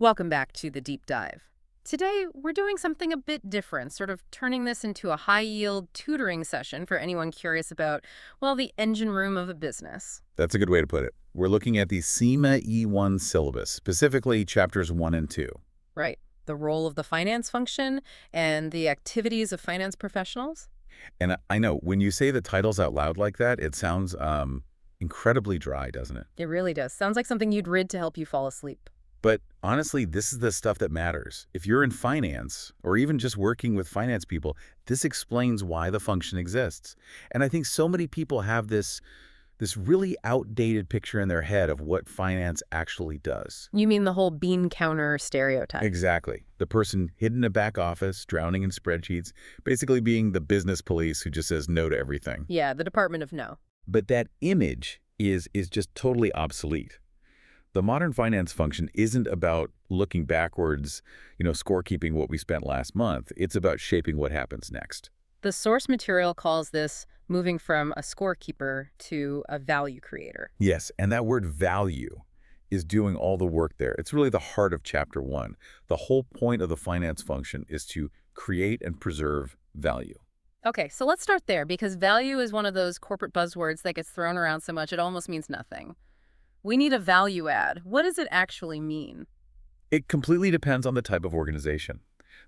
Welcome back to the deep dive. Today, we're doing something a bit different, sort of turning this into a high-yield tutoring session for anyone curious about, well, the engine room of a business. That's a good way to put it. We're looking at the CIMA E1 syllabus, specifically chapters 1 and 2. Right. The role of the finance function and the activities of finance professionals. And I know, when you say the titles out loud like that, it sounds incredibly dry, doesn't it? It really does. Sounds like something you'd read to help you fall asleep. But honestly, this is the stuff that matters. If you're in finance, or even just working with finance people, this explains why the function exists. And I think so many people have this really outdated picture in their head of what finance actually does. You mean the whole bean counter stereotype? Exactly. The person hidden in a back office, drowning in spreadsheets, basically being the business police who just says no to everything. Yeah, the Department of No. But that image is just totally obsolete. The modern finance function isn't about looking backwards, scorekeeping what we spent last month. It's about shaping what happens next. The source material calls this moving from a scorekeeper to a value creator. Yes, and that word value is doing all the work there. It's really the heart of chapter 1. The whole point of the finance function is to create and preserve value. Okay, so let's start there, because value is one of those corporate buzzwords that gets thrown around so much it almost means nothing. We need a value add. What does it actually mean? It completely depends on the type of organization.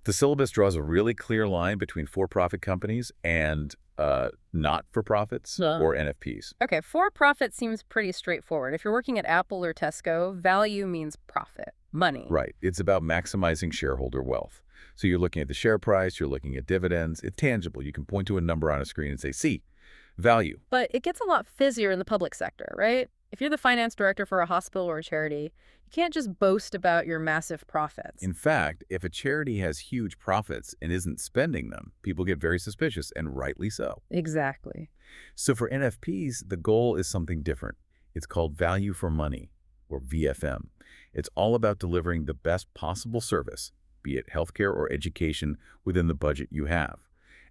The syllabus draws a really clear line between for-profit companies and not-for-profits or NFPs. Okay, for-profit seems pretty straightforward. If you're working at Apple or Tesco, value means profit, money. Right. It's about maximizing shareholder wealth. So you're looking at the share price, you're looking at dividends. It's tangible. You can point to a number on a screen and say, see, value. But it gets a lot fizzier in the public sector, right? If you're the finance director for a hospital or a charity, you can't just boast about your massive profits. In fact, if a charity has huge profits and isn't spending them, people get very suspicious, and rightly so. Exactly. So for NFPs, the goal is something different. It's called value for money, or VFM. It's all about delivering the best possible service, be it healthcare or education, within the budget you have.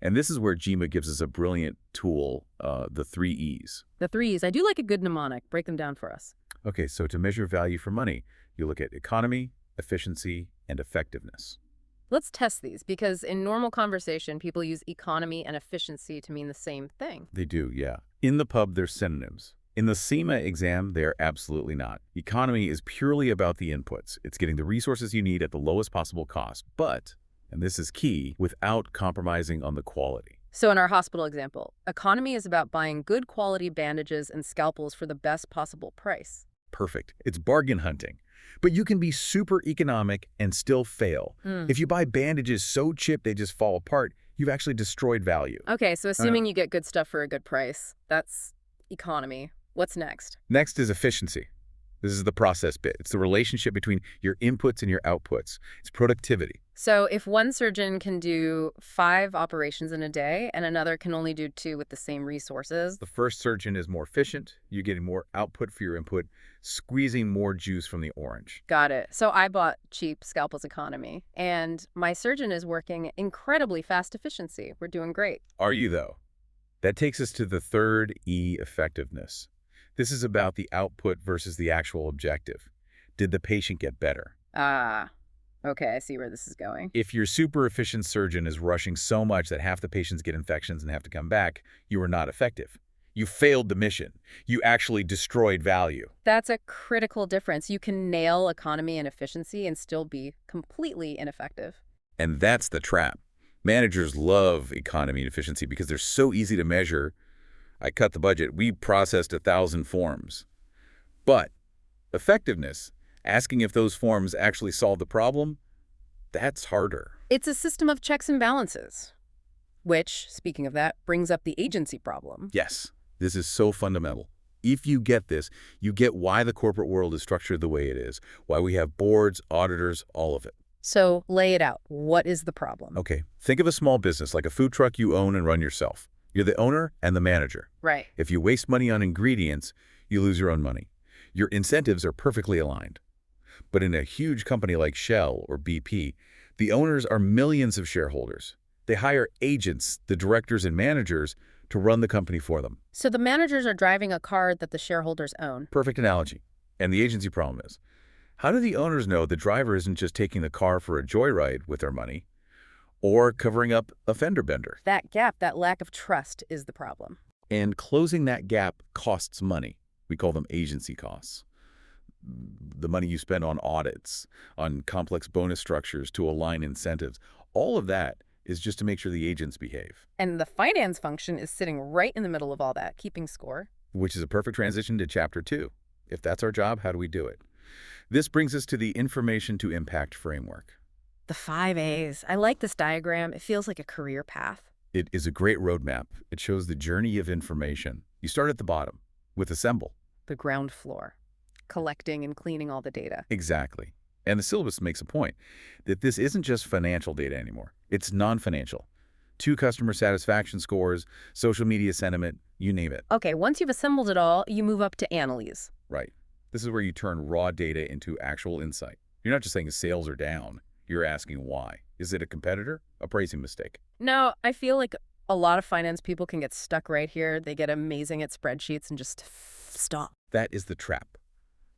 And this is where CIMA gives us a brilliant tool, the 3 E's. The 3 E's. I do like a good mnemonic. Break them down for us. Okay, so to measure value for money, you look at economy, efficiency, and effectiveness. Let's test these, because in normal conversation, people use economy and efficiency to mean the same thing. They do, yeah. In the pub, they're synonyms. In the CIMA exam, they're absolutely not. Economy is purely about the inputs. It's getting the resources you need at the lowest possible cost, but, and this is key, without compromising on the quality. So in our hospital example, economy is about buying good quality bandages and scalpels for the best possible price. Perfect. It's bargain hunting. But you can be super economic and still fail. If you buy bandages so cheap they just fall apart, you've actually destroyed value. Okay, so assuming you get good stuff for a good price, that's economy. What's next? Next is efficiency. This is the process bit. It's the relationship between your inputs and your outputs. It's productivity. So if one surgeon can do 5 operations in a day and another can only do 2 with the same resources. The first surgeon is more efficient. You're getting more output for your input, squeezing more juice from the orange. Got it. So I bought cheap scalpels economy, and my surgeon is working incredibly fast efficiency. We're doing great. Are you, though? That takes us to the 3rd E, effectiveness. This is about the output versus the actual objective. Did the patient get better? Okay, I see where this is going. If your super efficient surgeon is rushing so much that half the patients get infections and have to come back, you are not effective. You failed the mission. You actually destroyed value. That's a critical difference. You can nail economy and efficiency and still be completely ineffective. And that's the trap. Managers love economy and efficiency because they're so easy to measure. I cut the budget. We processed 1,000 forms. But effectiveness, asking if those forms actually solve the problem, that's harder. It's a system of checks and balances, which, speaking of that, brings up the agency problem. Yes, this is so fundamental. If you get this, you get why the corporate world is structured the way it is, why we have boards, auditors, all of it. So lay it out. What is the problem? Okay, think of a small business like a food truck you own and run yourself. You're the owner and the manager. Right. If you waste money on ingredients, you lose your own money. Your incentives are perfectly aligned. But in a huge company like Shell or BP, the owners are millions of shareholders. They hire agents, the directors and managers, to run the company for them. So the managers are driving a car that the shareholders own. Perfect analogy. And the agency problem is, How do the owners know the driver isn't just taking the car for a joyride with their money or covering up a fender bender? That gap, that lack of trust is the problem. And closing that gap costs money. We call them agency costs. The money you spend on audits, on complex bonus structures to align incentives, all of that is just to make sure the agents behave. And the finance function is sitting right in the middle of all that, keeping score. Which is a perfect transition to Chapter 2. If that's our job, how do we do it? This brings us to the Information to Impact framework. The 5 A's. I like this diagram. It feels like a career path. It is a great roadmap. It shows the journey of information. You start at the bottom with assemble. The ground floor. Collecting and cleaning all the data. Exactly. And the syllabus makes a point that this isn't just financial data anymore. It's non-financial. 2 customer satisfaction scores, social media sentiment, you name it. Okay, once you've assembled it all, you move up to analyze. Right. This is where you turn raw data into actual insight. You're not just saying sales are down. You're asking why. Is it a competitor? A pricing mistake? No, I feel like a lot of finance people can get stuck right here. They get amazing at spreadsheets and just stop. That is the trap.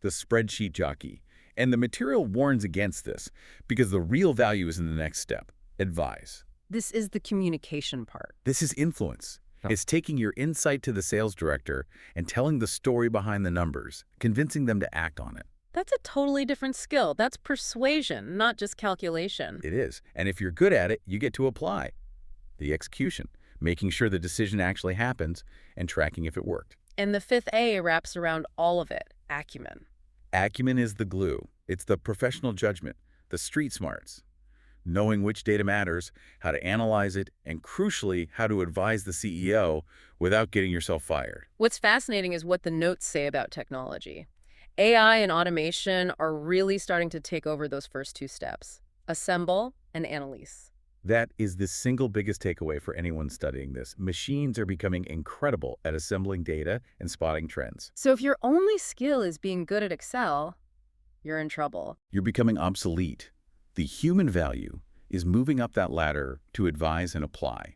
The spreadsheet jockey. And the material warns against this because the real value is in the next step. Advise. This is the communication part. This is influence. Oh. It's taking your insight to the sales director and telling the story behind the numbers, convincing them to act on it. That's a totally different skill. That's persuasion, not just calculation. It is. And if you're good at it, you get to apply. The execution, making sure the decision actually happens and tracking if it worked. And the 5th A wraps around all of it, acumen. Acumen is the glue. It's the professional judgment, the street smarts. Knowing which data matters, how to analyze it, and crucially, how to advise the CEO without getting yourself fired. What's fascinating is what the notes say about technology. AI and automation are really starting to take over those first 2 steps, assemble and analyze. That is the single biggest takeaway for anyone studying this. Machines are becoming incredible at assembling data and spotting trends. So if your only skill is being good at Excel, you're in trouble. You're becoming obsolete. The human value is moving up that ladder to advise and apply.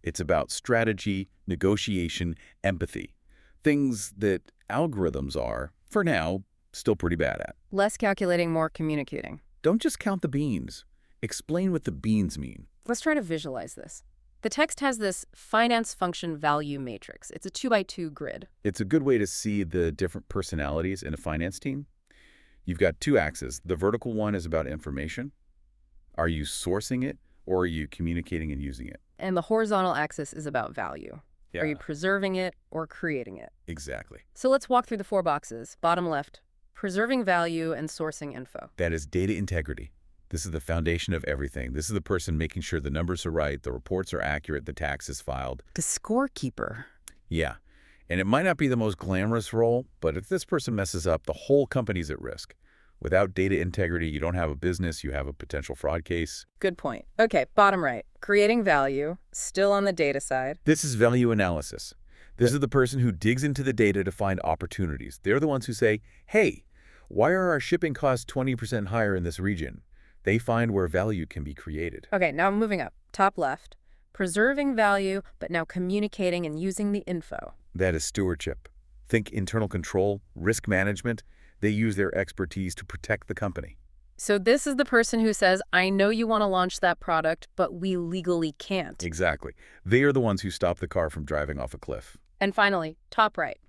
It's about strategy, negotiation, empathy. Things that algorithms are, for now, still pretty bad at. Less calculating, more communicating. Don't just count the beans. Explain what the beans mean. Let's try to visualize this. The text has this finance function value matrix. It's a 2x2 grid. It's a good way to see the different personalities in a finance team. You've got 2 axes. The vertical one is about information. Are you sourcing it or are you communicating and using it? And the horizontal axis is about value. Yeah, Are you preserving it or creating it? exactly. So let's walk through the 4 boxes. Bottom left, preserving value and sourcing info. That is data integrity. This is the foundation of everything. This is the person making sure the numbers are right, the reports are accurate, the tax is filed. The scorekeeper. Yeah. And it might not be the most glamorous role, but if this person messes up, the whole company's at risk. Without data integrity, you don't have a business, you have a potential fraud case. Good point. Okay, bottom right, creating value, still on the data side. This is value analysis. This is the person who digs into the data to find opportunities. They're the ones who say, hey, why are our shipping costs 20% higher in this region? They find where value can be created. Okay, now moving up. Top left, preserving value, but now communicating and using the info. That is stewardship. Think internal control, risk management. They use their expertise to protect the company. So this is the person who says, I know you want to launch that product, but we legally can't. Exactly. They are the ones who stop the car from driving off a cliff. And finally, top right,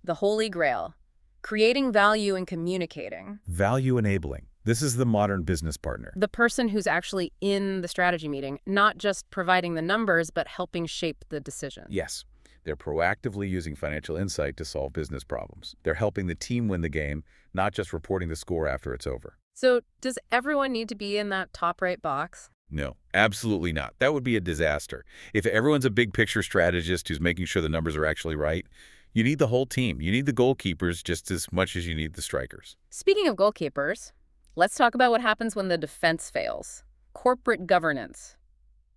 the holy grail, creating value and communicating. Value enabling. This is the modern business partner. The person who's actually in the strategy meeting, not just providing the numbers, but helping shape the decision. Yes. They're proactively using financial insight to solve business problems. They're helping the team win the game, not just reporting the score after it's over. So does everyone need to be in that top right box? No, absolutely not. That would be a disaster. If everyone's a big picture strategist who's making sure the numbers are actually right, you need the whole team. You need the goalkeepers just as much as you need the strikers. Speaking of goalkeepers, let's talk about what happens when the defense fails. Corporate governance.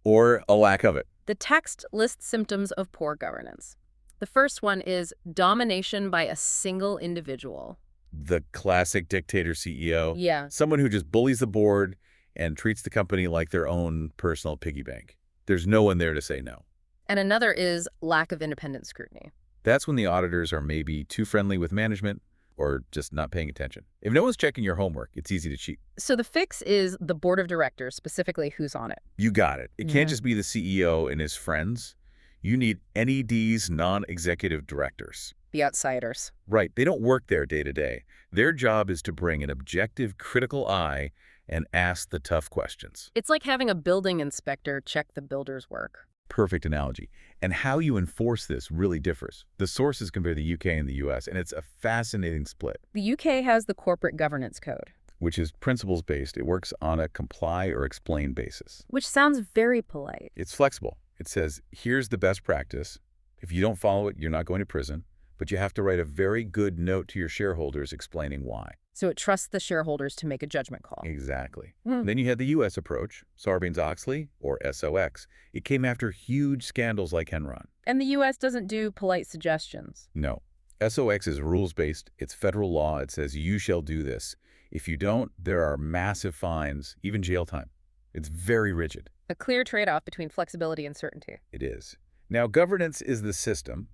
Or a lack of it. The text lists symptoms of poor governance. The first one is domination by a single individual. The classic dictator CEO. Yeah. Someone who just bullies the board and treats the company like their own personal piggy bank. There's no one there to say no. And another is lack of independent scrutiny. That's when the auditors are maybe too friendly with management or just not paying attention. If no one's checking your homework, it's easy to cheat. So the fix is the board of directors, specifically who's on it. You got it. It Yeah. can't just be the CEO and his friends. You need NED's non-executive directors. The outsiders. Right. They don't work there day to day. Their job is to bring an objective, critical eye and ask the tough questions. It's like having a building inspector check the builder's work. Perfect analogy. And how you enforce this really differs. The sources compare the UK and the US, and it's a fascinating split, The UK has the corporate governance code, which is principles-based. It works on a comply or explain basis. which sounds very polite. It's flexible. It says, here's the best practice. If you don't follow it, you're not going to prison, but you have to write a very good note to your shareholders explaining why. So it trusts the shareholders to make a judgment call. Exactly. Hmm. Then you had the U.S. approach, Sarbanes-Oxley, or SOX. It came after huge scandals like Enron. And the US doesn't do polite suggestions. No. SOX is rules-based. It's federal law. It says you shall do this. If you don't, there are massive fines, even jail time. It's very rigid. A clear trade-off between flexibility and certainty. It is. Now, governance is the system,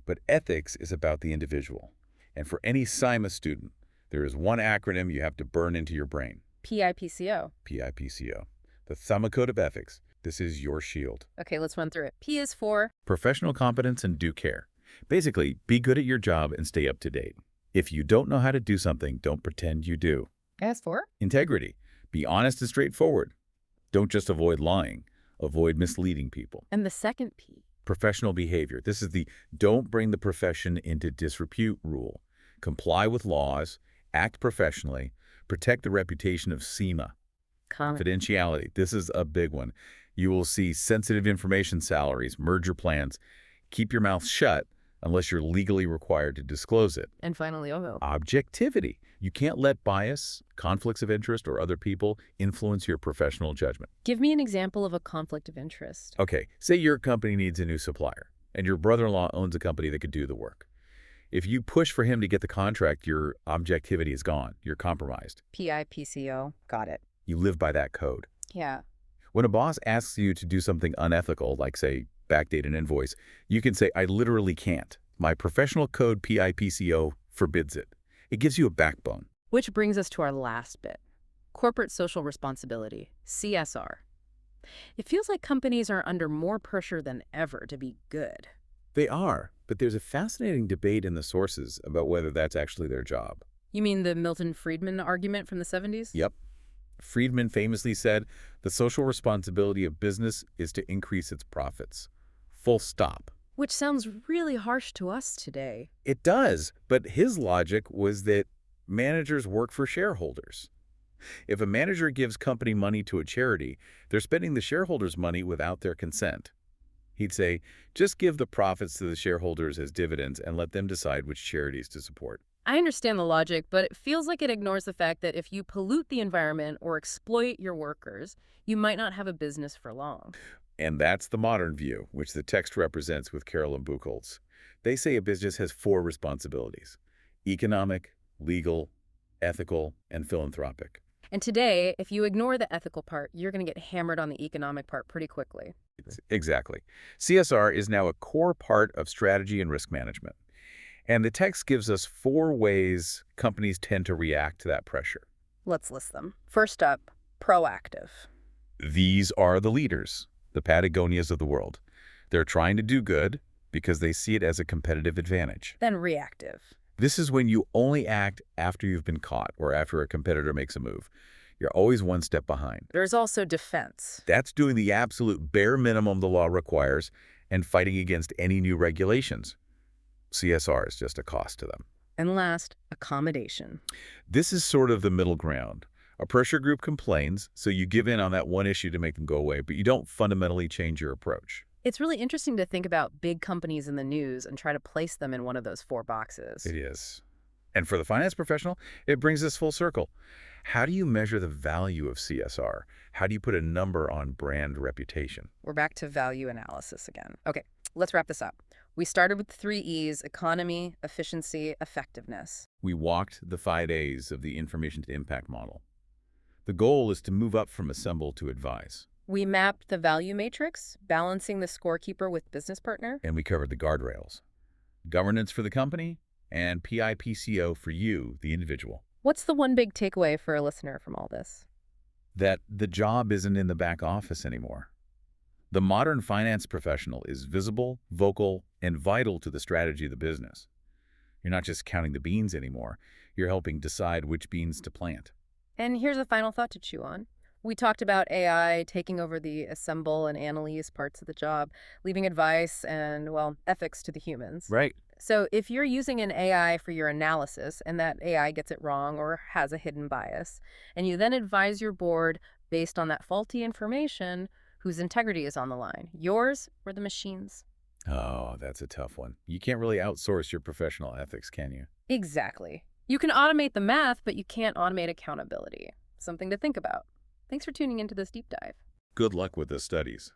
but ethics is about the individual. And for any CIMA student, there is one acronym you have to burn into your brain. PIPCO. PIPCO. The Thumb Code of Ethics. This is your shield. Okay, let's run through it. P is for Professional competence and due care. Basically, be good at your job and stay up to date. If you don't know how to do something, don't pretend you do. S for Integrity. Be honest and straightforward. Don't just avoid lying. Avoid misleading people. and the second P. Professional behavior. This is the don't bring the profession into disrepute rule. Comply with laws, act professionally, protect the reputation of CIMA. Confidentiality. This is a big one. You will see sensitive information salaries, merger plans. Keep your mouth shut unless you're legally required to disclose it. And finally, Objectivity. You can't let bias, conflicts of interest, or other people influence your professional judgment. give me an example of a conflict of interest. Okay, say your company needs a new supplier, and your brother-in-law owns a company that could do the work. If you push for him to get the contract, your objectivity is gone. You're compromised. PIPCO. Got it. You live by that code. Yeah. When a boss asks you to do something unethical, like, say, backdate an invoice, you can say, I literally can't. My professional code PIPCO forbids it. It gives you a backbone. Which brings us to our last bit. Corporate social responsibility, CSR. It feels like companies are under more pressure than ever to be good. They are, but there's a fascinating debate in the sources about whether that's actually their job. You mean the Milton Friedman argument from the 70s? Yep. Friedman famously said, the social responsibility of business is to increase its profits. Full stop. Which sounds really harsh to us today. It does, but his logic was that managers work for shareholders. If a manager gives company money to a charity, they're spending the shareholders' money without their consent. He'd say, just give the profits to the shareholders as dividends and let them decide which charities to support. I understand the logic, but it feels like it ignores the fact that if you pollute the environment or exploit your workers, you might not have a business for long. And that's the modern view, which the text represents with Carolyn Buchholz. They say a business has 4 responsibilities: economic, legal, ethical, and philanthropic. And today, if you ignore the ethical part, you're going to get hammered on the economic part pretty quickly. Exactly. CSR is now a core part of strategy and risk management. And the text gives us 4 ways companies tend to react to that pressure. Let's list them. First up, proactive. These are the leaders, the Patagonias of the world. They're trying to do good because they see it as a competitive advantage. Then reactive. This is when you only act after you've been caught or after a competitor makes a move. You're always one step behind. There's also defense. That's doing the absolute bare minimum the law requires and fighting against any new regulations. CSR is just a cost to them. And last, accommodation. This is sort of the middle ground. A pressure group complains, so you give in on that one issue to make them go away, but you don't fundamentally change your approach. It's really interesting to think about big companies in the news and try to place them in one of those 4 boxes. It is. And for the finance professional, it brings us full circle. How do you measure the value of CSR? How do you put a number on brand reputation? We're back to value analysis again. Okay, let's wrap this up. We started with the 3 E's: economy, efficiency, effectiveness. We walked the 5 A's of the information to impact model. The goal is to move up from assemble to advise. We mapped the value matrix, balancing the scorekeeper with business partner. And we covered the guardrails. Governance for the company, and PIPCO for you, the individual. What's the one big takeaway for a listener from all this? That the job isn't in the back office anymore. The modern finance professional is visible, vocal, and vital to the strategy of the business. You're not just counting the beans anymore. You're helping decide which beans to plant. And here's a final thought to chew on. We talked about AI taking over the assemble and analyze parts of the job, leaving advice and, well, ethics to the humans. Right. So if you're using an AI for your analysis and that AI gets it wrong or has a hidden bias, and you then advise your board based on that faulty information, whose integrity is on the line? Yours or the machine's? Oh, that's a tough one. You can't really outsource your professional ethics, can you? Exactly. You can automate the math, but you can't automate accountability. Something to think about. Thanks for tuning into this deep dive. Good luck with the studies.